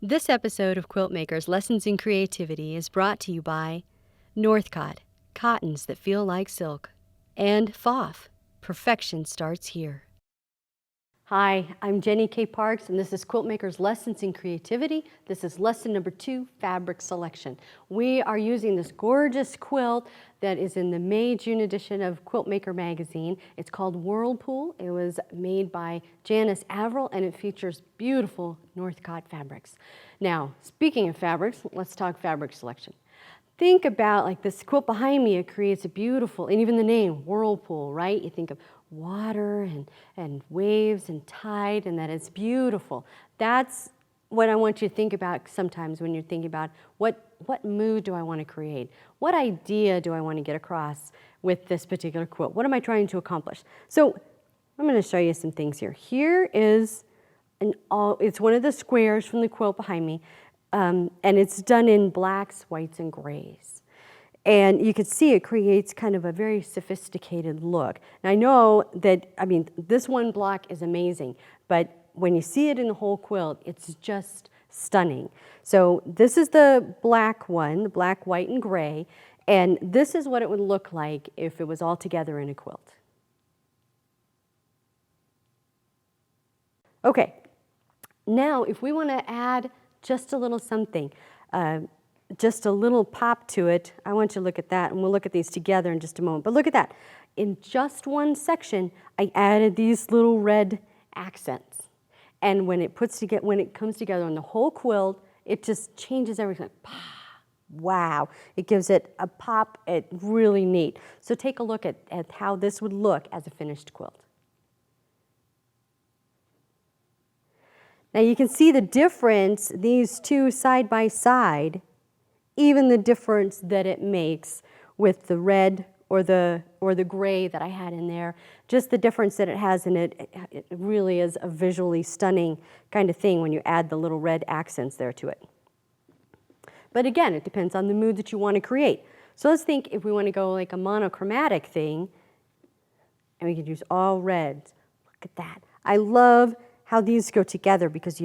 This episode of Quilt Makers Lessons in Creativity is brought to you by Northcott, cottons that feel like silk, and FOF, perfection starts here. Hi, I'm Jenny K. Parks, and this is Quilt Makers Lessons in Creativity. This is lesson number 2, fabric selection. We are using this gorgeous quilt that is in the May-June edition of Quilt Maker magazine. It's called Whirlpool. It was made by Janice Averill, and it features beautiful Northcott fabrics. Now, speaking of fabrics, let's talk fabric selection. Think about like this quilt behind me, it creates a beautiful, and even the name, Whirlpool, right? You think of water and waves and tide, and that it's beautiful. That's what I want you to think about sometimes when you're thinking about what mood do I want to create? What idea do I want to get across with this particular quilt? What am I trying to accomplish? So I'm going to show you some things here. Here is it's one of the squares from the quilt behind me. And it's done in blacks, whites, and grays. And you can see it creates kind of a very sophisticated look. And I know that, this one block is amazing, but when you see it in the whole quilt, it's just stunning. So this is the black one, the black, white, and gray, and this is what it would look like if it was all together in a quilt. Okay, now if we want to add just a little something, just a little pop to it. I want you to look at that, and we'll look at these together in just a moment. But look at that. In just one section, I added these little red accents. And when it comes together on the whole quilt, it just changes everything. Wow, it gives it a pop. It's really neat. So take a look at how this would look as a finished quilt. Now you can see the difference, these two side by side, even the difference that it makes with the red or the gray that I had in there. Just the difference that it has in it, it really is a visually stunning kind of thing when you add the little red accents there to it. But again, it depends on the mood that you want to create. So let's think if we want to go like a monochromatic thing, and we could use all reds. Look at that. I love how these go together because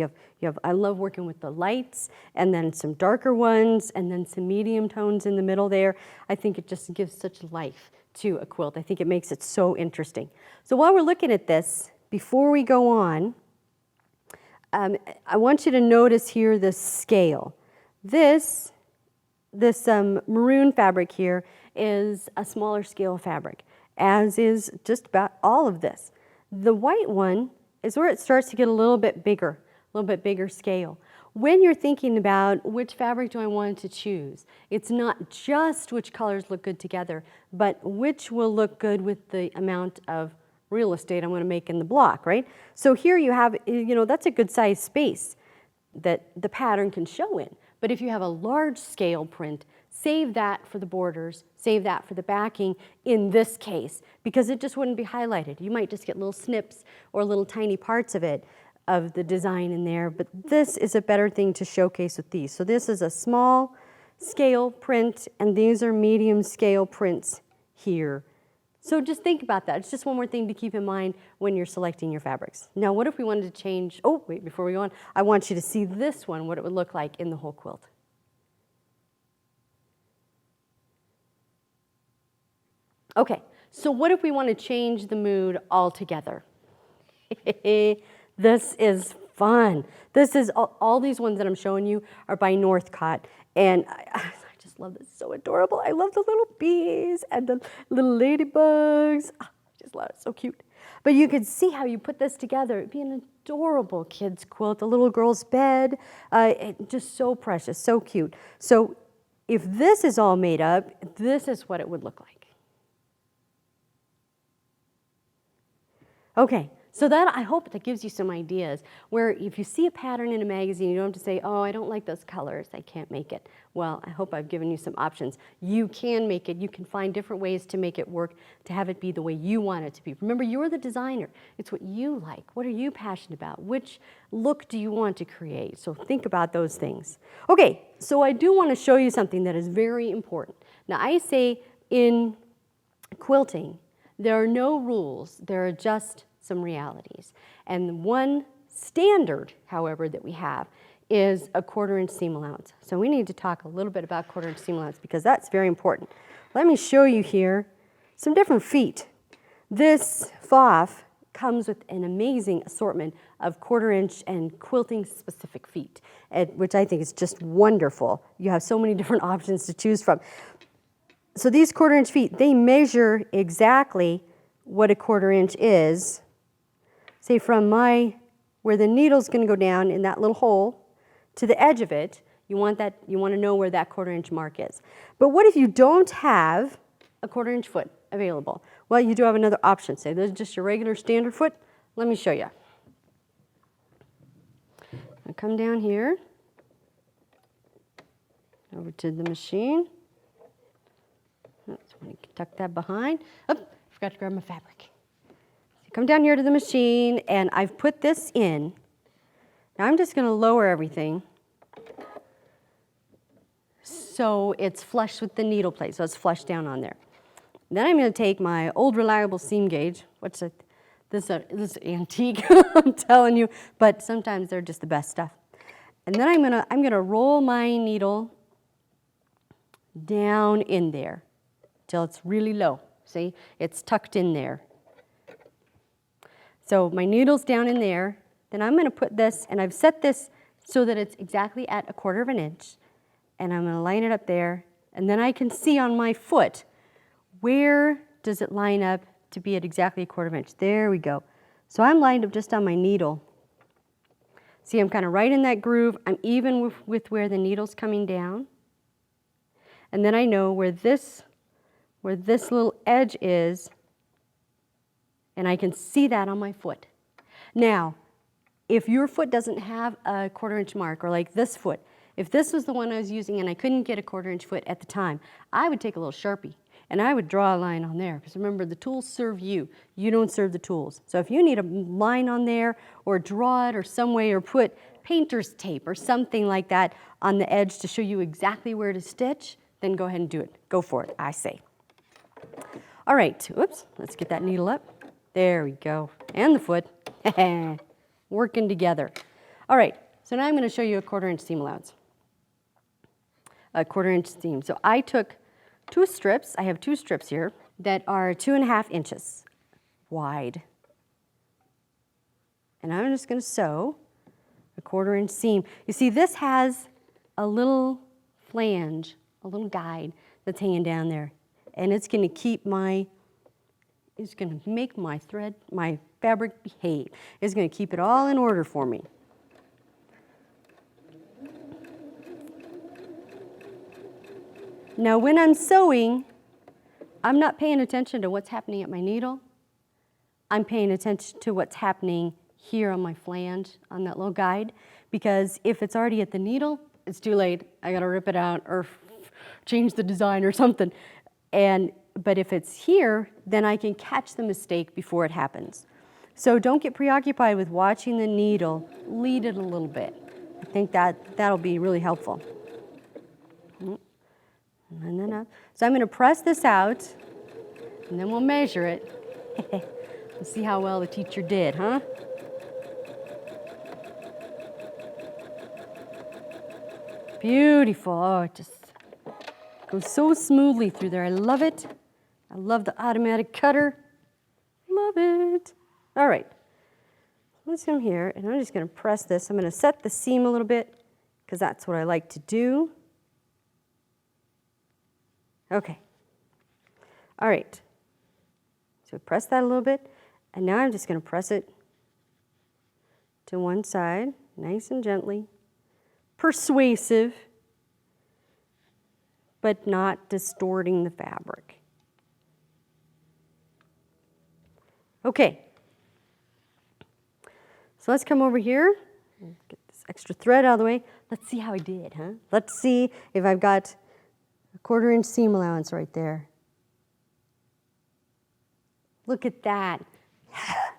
I love working with the lights and then some darker ones and then some medium tones in the middle there. I think it just gives such life to a quilt. I think it makes it so interesting. So while we're looking at this, before we go on, I want you to notice here the scale. This maroon fabric here is a smaller scale fabric, as is just about all of this. The white one is where it starts to get a little bit bigger scale. When you're thinking about which fabric do I want to choose, it's not just which colors look good together, but which will look good with the amount of real estate I want to make in the block, right? So here you have, that's a good size space that the pattern can show in. But if you have a large scale print, save that for the borders, save that for the backing in this case, because it just wouldn't be highlighted. You might just get little snips or little tiny parts of it, of the design in there, but this is a better thing to showcase with these. So this is a small scale print, and these are medium scale prints here. So just think about that. It's just one more thing to keep in mind when you're selecting your fabrics. Now, what if we wanted to change, oh, wait, before we go on, I want you to see this one, what it would look like in the whole quilt. Okay, so what if we want to change the mood altogether? This is fun. This is, all these ones that I'm showing you are by Northcott, and I just love this, so adorable. I love the little bees and the little ladybugs. I just love it, so cute. But you can see how you put this together. It'd be an adorable kid's quilt, a little girl's bed, just so precious, so cute. So if this is all made up, this is what it would look like. Okay, so I hope that gives you some ideas where if you see a pattern in a magazine, you don't have to say, oh, I don't like those colors, I can't make it. Well, I hope I've given you some options. You can make it, you can find different ways to make it work, to have it be the way you want it to be. Remember, you're the designer. It's what you like. What are you passionate about? Which look do you want to create? So think about those things. Okay, so I do want to show you something that is very important. Now, I say in quilting, there are no rules, there are just some realities. And one standard, however, that we have is a 1/4 inch seam allowance. So we need to talk a little bit about 1/4 inch seam allowance because that's very important. Let me show you here some different feet. This FOF comes with an amazing assortment of 1/4 inch and quilting specific feet, which I think is just wonderful. You have so many different options to choose from. So these 1/4 inch feet, they measure exactly what a 1/4 inch is. Say from where the needle's going to go down in that little hole to the edge of it, you want to know where that 1/4 inch mark is. But what if you don't have a 1/4 inch foot available? Well, you do have another option. Say this is just your regular standard foot. Let me show you. I come down here over to the machine. Oops, I can tuck that behind. Oh, forgot to grab my fabric. So come down here to the machine, and I've put this in. Now I'm just going to lower everything so it's flush with the needle plate, so it's flush down on there. Then I'm going to take my old reliable seam gauge, which this is antique, I'm telling you, but sometimes they're just the best stuff. And then I'm gonna roll my needle down in there till it's really low. See, it's tucked in there. So my needle's down in there. Then I'm going to put this, and I've set this so that it's exactly at 1/4 inch, and I'm going to line it up there, and then I can see on my foot where does it line up to be at exactly 1/4 inch. There we go. So I'm lined up just on my needle. See, I'm kind of right in that groove. I'm even with where the needle's coming down, and then I know where this little edge is, and I can see that on my foot. Now, if your foot doesn't have a 1/4 inch mark, or like this foot, if this was the one I was using and I couldn't get a 1/4 inch foot at the time, I would take a little Sharpie and I would draw a line on there. Because remember, the tools serve you. You don't serve the tools. So if you need a line on there, or draw it or some way, or put painter's tape or something like that on the edge to show you exactly where to stitch, then go ahead and do it. Go for it, I say. All right, whoops, let's get that needle up. There we go, and the foot. Working together. All right, so now I'm going to show you a 1/4 inch seam allowance. A 1/4 inch seam. So I took 2 strips. I have 2 strips here that are 2.5 inches wide. And I'm just going to sew a 1/4 inch seam. You see, this has a little flange, a little guide that's hanging down there. And it's going to make my thread, my fabric behave. It's going to keep it all in order for me. Now when I'm sewing, I'm not paying attention to what's happening at my needle. I'm paying attention to what's happening here on my flange, on that little guide, because if it's already at the needle, it's too late. I got to rip it out or change the design or something. But if it's here, then I can catch the mistake before it happens. So don't get preoccupied with watching the needle. Lead it a little bit. I think that'll be really helpful. And then up. So I'm going to press this out, and then we'll measure it. We'll see how well the teacher did, huh? Beautiful. Oh, it just goes so smoothly through there. I love it. I love the automatic cutter. Love it. All right. Let's come here, and I'm just going to press this. I'm going to set the seam a little bit because that's what I like to do. Okay. All right. So press that a little bit, and now I'm just going to press it to one side, nice and gently. Persuasive, but not distorting the fabric. Okay. So let's come over here, get this extra thread out of the way. Let's see how I did, huh? Let's see if I've got a 1/4 inch seam allowance right there. Look at that.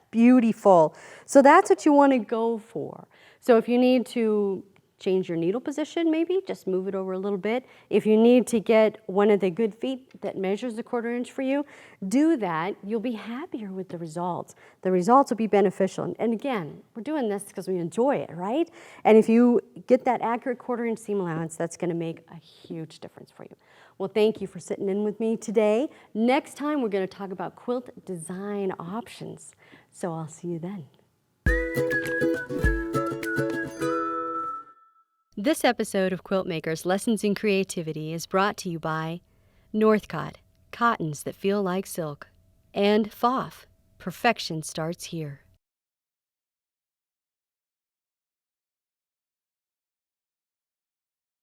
Beautiful. So that's what you want to go for. So if you need to change your needle position maybe, just move it over a little bit. If you need to get one of the good feet that measures a 1/4 inch for you, do that. You'll be happier with the results. The results will be beneficial. And again, we're doing this because we enjoy it, right? And if you get that accurate 1/4 inch seam allowance, that's going to make a huge difference for you. Well, thank you for sitting in with me today. Next time, we're going to talk about quilt design options. So I'll see you then. This episode of Quilt Makers Lessons in Creativity is brought to you by Northcott, cottons that feel like silk, and FOF, perfection starts here.